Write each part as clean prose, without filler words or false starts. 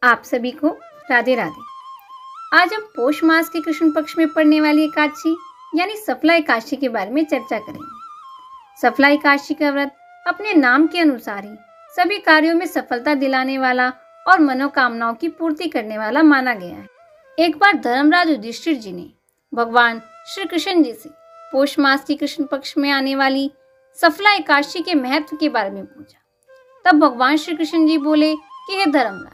आप सभी को राधे राधे। आज हम पोष मास के कृष्ण पक्ष में पड़ने वाली एकादशी यानी सफला एकादशी के बारे में चर्चा करेंगे। सफला एकादशी का व्रत अपने नाम के अनुसार ही सभी कार्यों में सफलता दिलाने वाला और मनोकामनाओं की पूर्ति करने वाला माना गया है। एक बार धर्मराज युधिष्ठिर जी ने भगवान श्री कृष्ण जी से पोष मास की कृष्ण पक्ष में आने वाली सफला एकादशी के महत्व के बारे में पूछा। तब भगवान श्री कृष्ण जी बोले कि हे धर्मराज,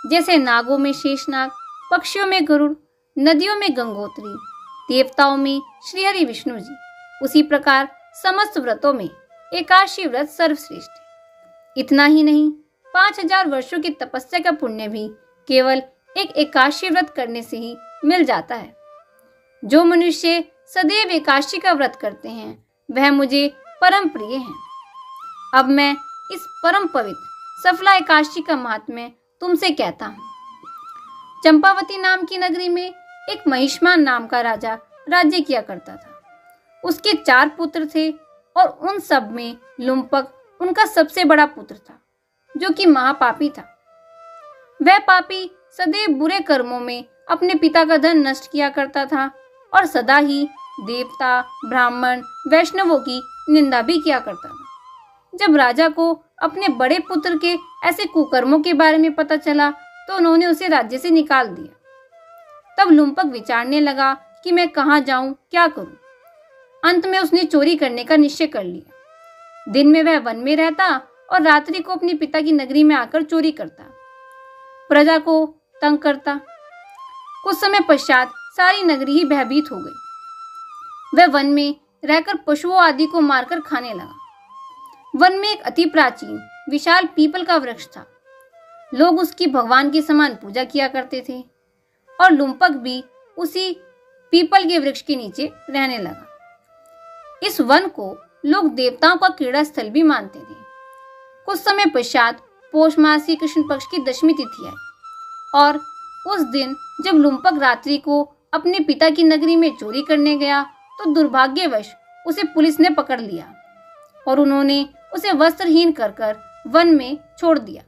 जैसे नागों में शेषनाग, पक्षियों में गरुड़, नदियों में गंगोत्री, देवताओं में श्रीहरि विष्णु जी, उसी प्रकार समस्त व्रतों में एकादशी व्रत सर्वश्रेष्ठ है। इतना ही नहीं, 5000 वर्षों की तपस्या का पुण्य भी केवल एक एकादशी व्रत करने से ही मिल जाता है। जो मनुष्य सदैव एकादशी का व्रत करते हैं वह मुझे परम प्रिय हैं। अब मैं इस परम पवित्र सफला एकादशी का महात्म्य तुमसे कहता हूँ। चंपावती नाम की नगरी में एक महिष्मान नाम का राजा राज्य किया करता था। उसके 4 पुत्र थे और उन सब में लुम्पक उनका सबसे बड़ा पुत्र था, जो कि महापापी था। वह पापी सदैव बुरे कर्मों में अपने पिता का धन नष्ट किया करता था और सदा ही देवता, ब्राह्मण, वैष्णवों की निंदा भी किया करता था। जब राजा को अपने बड़े पुत्र के ऐसे कुकर्मों के बारे में पता चला तो उन्होंने उसे राज्य से निकाल दिया। तब लुम्पक विचारने लगा कि मैं कहाँ जाऊं, क्या करूं। अंत में उसने चोरी करने का निश्चय कर लिया। दिन में वह वन में रहता और रात्रि को अपने पिता की नगरी में आकर चोरी करता, प्रजा को तंग करता। कुछ समय पश्चात सारी नगरी ही भयभीत हो गई। वह वन में रहकर पशुओं आदि को मारकर खाने लगा। वन में एक अति प्राचीन विशाल पीपल का वृक्ष था। लोग उसकी भगवान के समान पूजा किया करते थे और लुम्पक भी उसी पीपल के वृक्ष के नीचे रहने लगा। इस वन को लोग देवताओं का क्रीड़ा स्थल भी मानते थे। कुछ समय पश्चात पोष मास की कृष्ण पक्ष की दशमी तिथि आई और उस दिन जब लुम्पक रात्रि को अपने पिता की नगरी में चोरी करने गया तो दुर्भाग्यवश उसे पुलिस ने पकड़ लिया और उन्होंने उसे वस्त्रहीन कर वन में छोड़ दिया।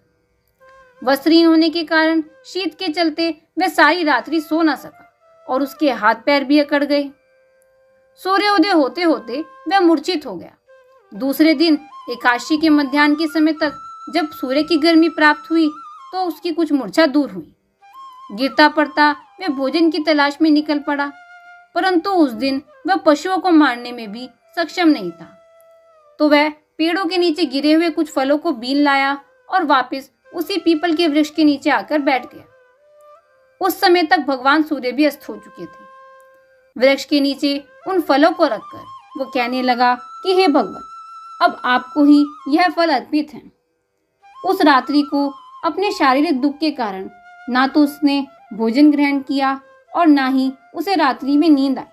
वस्त्रहीन होने के कारण शीत के चलते वह सारी रात्रि सो न सका और उसके हाथ पैर भी अकड़ गए। सूर्योदय होते होते वह मूर्छित हो गया। दूसरे दिन एकादशी के मध्याह्न के समय तक जब सूर्य की गर्मी प्राप्त हुई तो उसकी कुछ मूर्छा दूर हुई। गिरता पड़ता वह भोजन की तलाश में निकल पड़ा, परंतु उस दिन वह पशुओं को मारने में भी सक्षम नहीं था। तो वह पेड़ों के नीचे गिरे हुए कुछ फलों को बीन लाया और वापस उसी पीपल के वृक्ष के नीचे आकर बैठ गया। उस समय तक भगवान सूर्य भी अस्त हो चुके थे। वृक्ष के नीचे उन फलों को रखकर वो कहने लगा कि हे भगवान, अब आपको ही यह फल अर्पित हैं। उस रात्रि को अपने शारीरिक दुख के कारण ना तो उसने भोजन ग्रहण किया और ना ही उसे रात्रि में नींद आई।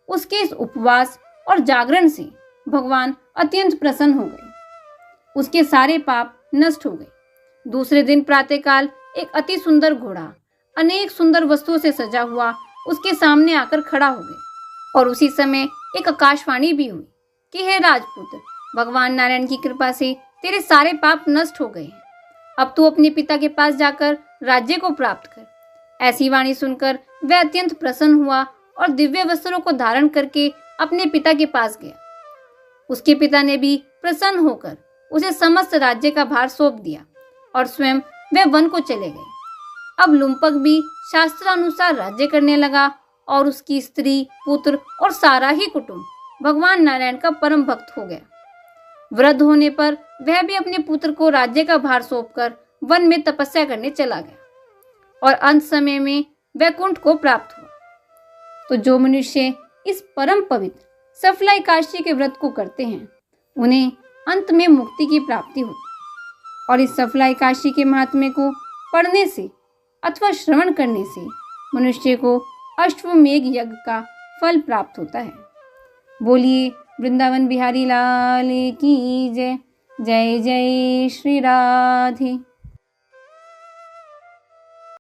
उसके इस उपवास और जागरण से भगवान अत्यंत प्रसन्न हो गए। उसके सारे पाप नष्ट हो गए। दूसरे दिन प्रातःकाल एक अति सुंदर घोड़ा अनेक सुंदर वस्तुओं से सजा हुआ उसके सामने आकर खड़ा हो गया और उसी समय एक आकाशवाणी भी हुई कि हे राजपुत्र, भगवान नारायण की कृपा से तेरे सारे पाप नष्ट हो गए हैं। अब तू अपने पिता के पास जाकर राज्य को प्राप्त कर। ऐसी वाणी सुनकर वह अत्यंत प्रसन्न हुआ और दिव्य वस्त्रों को धारण करके अपने पिता के पास गया। उसके पिता ने भी प्रसन्न होकर उसे समस्त राज्य का भार सौंप दिया और स्वयं वह वन को चले गए। अब लुम्पक भी शास्त्रानुसार राज्य करने लगा और उसकी स्त्री, पुत्र और सारा ही कुटुंब भगवान नारायण का परम भक्त हो गया। वृद्ध होने पर वह भी अपने पुत्र को राज्य का भार सौंपकर वन में तपस्या करने चला गया और अंत समय में वैकुंठ को प्राप्त हुआ। तो जो मनुष्य इस परम पवित्र सफला एकादशी के व्रत को करते हैं उन्हें अंत में मुक्ति की प्राप्ति होती और इस सफला एकादशी के महात्म्य को पढ़ने से अथवा श्रवण करने से मनुष्य को अश्वमेघ यज्ञ का फल प्राप्त होता है। बोलिए वृंदावन बिहारी लाल की जय। जय जय श्री राधे।